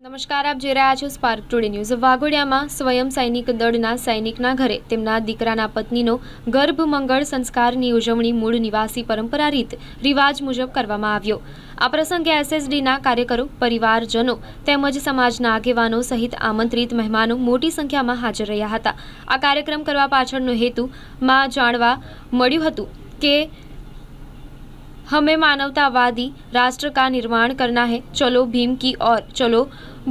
નમસ્કાર, આપ જોઈ રહ્યા છો સ્પાર્ક ટુડે ન્યૂઝ। વાઘોડિયામાં સ્વયં સૈનિક દળના સૈનિકના ઘરે તેમના દીકરાના પત્નીનો ગર્ભ મંગળ સંસ્કારની ઉજવણી મૂળ નિવાસી પરંપરા રીત રિવાજ મુજબ કરવામાં આવ્યો। આ પ્રસંગે એસએસડીના કાર્યકરો, પરિવારજનો તેમજ સમાજના આગેવાનો સહિત આમંત્રિત મહેમાનો મોટી સંખ્યામાં હાજર રહ્યા હતા। આ કાર્યક્રમ કરવા પાછળનો હેતુ માં જાણવા મળ્યું હતું કે हमें मानवतावादी राष्ट्र का निर्माण करना है। चलो भीम की ओर, चलो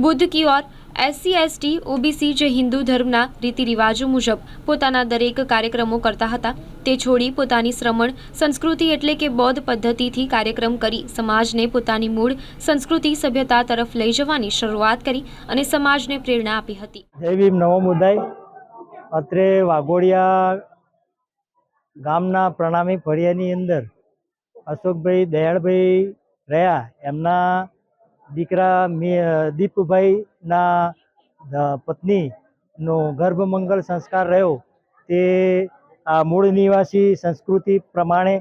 बुद्ध की ओर। SC ST OBC જે હિન્દુ ધર્મના રીતિ રિવાજો મુજબ પોતાના દરેક કાર્યક્રમો કરતા હતા તે છોડી પોતાની શ્રમણ સંસ્કૃતિ એટલે કે બૌદ્ધ પદ્ધતિથી કાર્યક્રમ કરી સમાજને પોતાની મૂળ સંસ્કૃતિ સભ્યતા તરફ લઈ જવાની શરૂઆત કરી અને સમાજને પ્રેરણા આપી હતી। જય ભીમ નવો મુદાય અત્રે વાઘોડિયા ગામના પ્રણામી ફળિયાની અંદર અશોકભાઈ દયાળભાઈ રહ્યા એમના દીકરા દીપભાઈના પત્નીનો ગર્ભમંગલ સંસ્કાર રહ્યો તે આ મૂળ નિવાસી સંસ્કૃતિ પ્રમાણે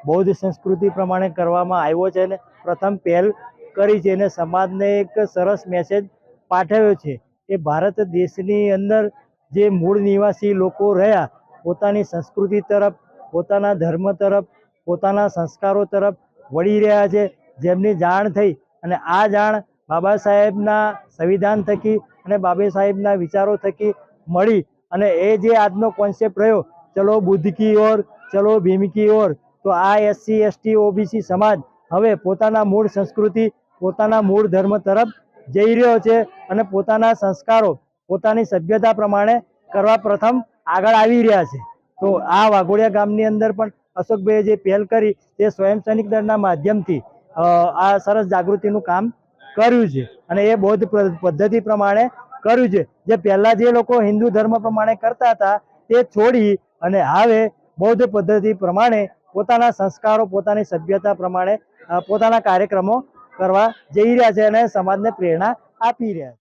બૌદ્ધ સંસ્કૃતિ પ્રમાણે કરવામાં આવ્યો છે અને પ્રથમ પહેલ કરી છે અને સમાજને એક સરસ મેસેજ પાઠવ્યો છે કે ભારત દેશની અંદર જે મૂળ નિવાસી લોકો રહ્યા પોતાની સંસ્કૃતિ તરફ, પોતાના ધર્મ તરફ, પોતાના સંસ્કારો તરફ વળી રહ્યા છે, જેમની જાણ થઈ અને આ જાણ બાબા સાહેબના સંવિધાન થકી અને બાબા સાહેબના વિચારો થકી મળી અને એ જે આજનો કોન્સેપ્ટ રહ્યો ચલો બુદ્ધ કી ઓર, ચલો ભીમ કી ઓર, તો આ SC ST OBC સમાજ હવે પોતાના મૂળ સંસ્કૃતિ, પોતાના મૂળ ધર્મ તરફ જઈ રહ્યો છે અને પોતાના સંસ્કારો, પોતાની સભ્યતા પ્રમાણે કરવા પ્રથમ આગળ આવી રહ્યા છે। તો આ વાઘોડિયા ગામની અંદર પણ અશોકભાઈએ જે પહેલ કરી તે સ્વયં સૈનિક દળના માધ્યમથી આ સરસ જાગૃતિનું કામ કર્યું છે અને એ બૌદ્ધ પદ્ધતિ પ્રમાણે કર્યું છે। જે પહેલાં જે લોકો હિન્દુ ધર્મ પ્રમાણે કરતા હતા તે છોડી અને હવે બૌદ્ધ પદ્ધતિ પ્રમાણે પોતાના સંસ્કારો, પોતાની સભ્યતા પ્રમાણે પોતાના કાર્યક્રમો કરવા જઈ રહ્યા છે અને સમાજને પ્રેરણા આપી રહ્યા છે।